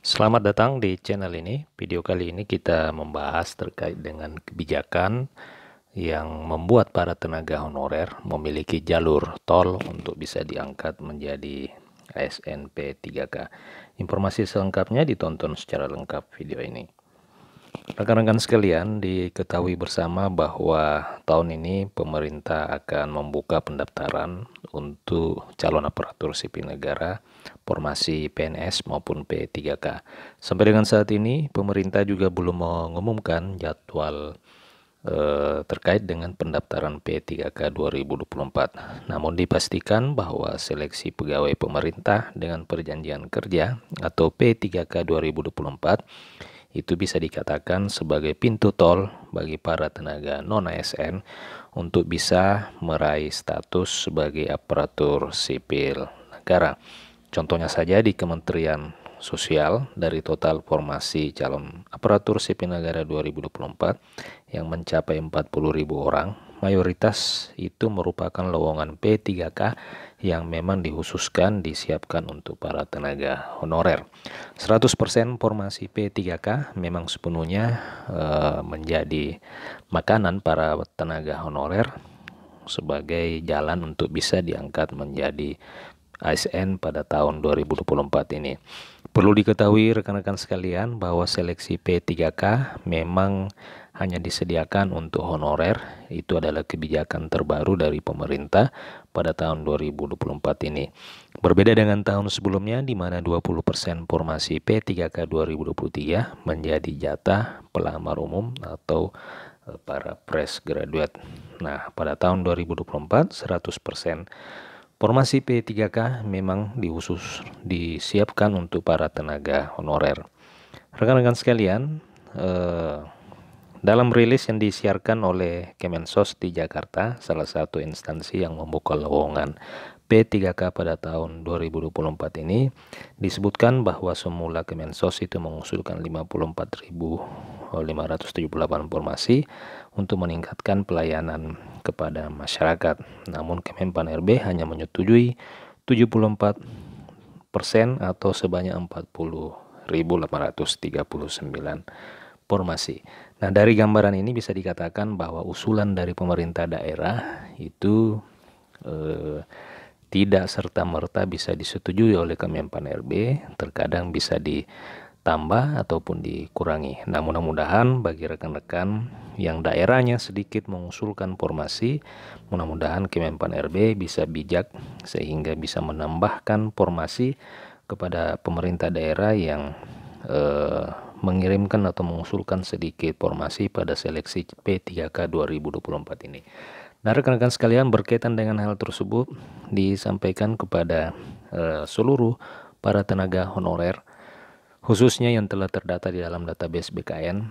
Selamat datang di channel ini. Video kali ini kita membahas terkait dengan kebijakan yang membuat para tenaga honorer memiliki jalur tol untuk bisa diangkat menjadi ASN P3K. Informasi selengkapnya ditonton secara lengkap video ini. Rekan-rekan sekalian, diketahui bersama bahwa tahun ini pemerintah akan membuka pendaftaran untuk calon aparatur sipil negara, formasi PNS maupun P3K. Sampai dengan saat ini, pemerintah juga belum mengumumkan jadwal terkait dengan pendaftaran P3K 2024. Namun dipastikan bahwa seleksi pegawai pemerintah dengan perjanjian kerja atau P3K 2024 itu bisa dikatakan sebagai pintu tol bagi para tenaga non-ASN untuk bisa meraih status sebagai aparatur sipil negara. Contohnya saja di Kementerian Sosial, dari total formasi calon aparatur sipil negara 2024 yang mencapai 40.000 orang, mayoritas itu merupakan lowongan P3K yang memang dikhususkan disiapkan untuk para tenaga honorer. 100% formasi P3K memang sepenuhnya menjadi makanan para tenaga honorer sebagai jalan untuk bisa diangkat menjadi ASN pada tahun 2024 ini. Perlu diketahui rekan-rekan sekalian bahwa seleksi P3K memang hanya disediakan untuk honorer. Itu adalah kebijakan terbaru dari pemerintah pada tahun 2024 ini. Berbeda dengan tahun sebelumnya di mana 20% formasi P3K 2023 menjadi jatah pelamar umum atau para fresh graduate. Nah, pada tahun 2024 100% formasi P3K memang disiapkan untuk para tenaga honorer. Rekan-rekan sekalian, dalam rilis yang disiarkan oleh Kemensos di Jakarta, salah satu instansi yang membuka lowongan P3K pada tahun 2024 ini, disebutkan bahwa semula Kemensos itu mengusulkan 54.578 formasi untuk meningkatkan pelayanan kepada masyarakat. Namun Kemenpan RB hanya menyetujui 74% atau sebanyak 40.839 formasi. Nah, dari gambaran ini bisa dikatakan bahwa usulan dari pemerintah daerah itu tidak serta-merta bisa disetujui oleh Kemenpan RB, terkadang bisa ditambah ataupun dikurangi. Nah, mudah-mudahan bagi rekan-rekan yang daerahnya sedikit mengusulkan formasi, mudah-mudahan Kemenpan RB bisa bijak sehingga bisa menambahkan formasi kepada pemerintah daerah yang mengirimkan atau mengusulkan sedikit formasi pada seleksi P3K 2024 ini. Nah, rekan-rekan sekalian, berkaitan dengan hal tersebut disampaikan kepada seluruh para tenaga honorer, khususnya yang telah terdata di dalam database BKN.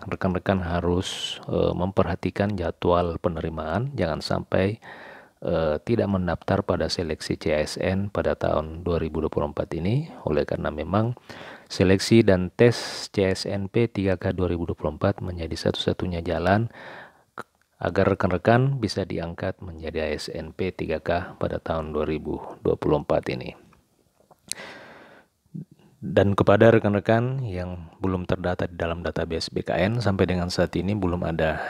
Rekan-rekan harus memperhatikan jadwal penerimaan, jangan sampai tidak mendaftar pada seleksi CASN pada tahun 2024 ini, oleh karena memang seleksi dan tes CSN P3K 2024 menjadi satu-satunya jalan agar rekan-rekan bisa diangkat menjadi ASN P3K pada tahun 2024 ini. Dan kepada rekan-rekan yang belum terdata di dalam database BKN, sampai dengan saat ini belum ada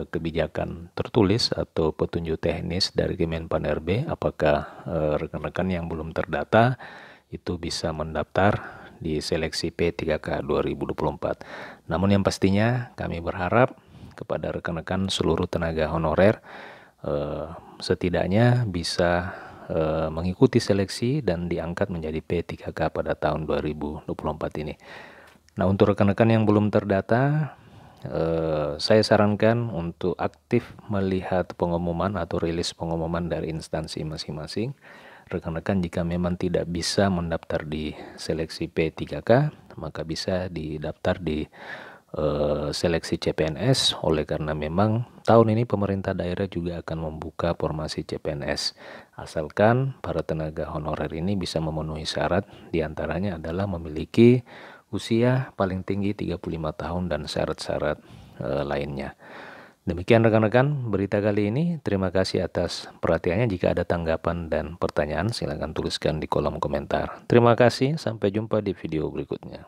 kebijakan tertulis atau petunjuk teknis dari Kemenpan RB apakah rekan-rekan yang belum terdata itu bisa mendaftar di seleksi P3K 2024. Namun yang pastinya kami berharap kepada rekan-rekan seluruh tenaga honorer setidaknya bisa mengikuti seleksi dan diangkat menjadi P3K pada tahun 2024 ini. Nah, untuk rekan-rekan yang belum terdata, saya sarankan untuk aktif melihat pengumuman atau rilis pengumuman dari instansi masing-masing. Rekan-rekan jika memang tidak bisa mendaftar di seleksi P3K, maka bisa didaftar di seleksi CPNS, oleh karena memang tahun ini pemerintah daerah juga akan membuka formasi CPNS, asalkan para tenaga honorer ini bisa memenuhi syarat, diantaranya adalah memiliki usia paling tinggi 35 tahun dan syarat-syarat lainnya. Demikian rekan-rekan berita kali ini. Terima kasih atas perhatiannya. Jika ada tanggapan dan pertanyaan, silakan tuliskan di kolom komentar. Terima kasih, sampai jumpa di video berikutnya.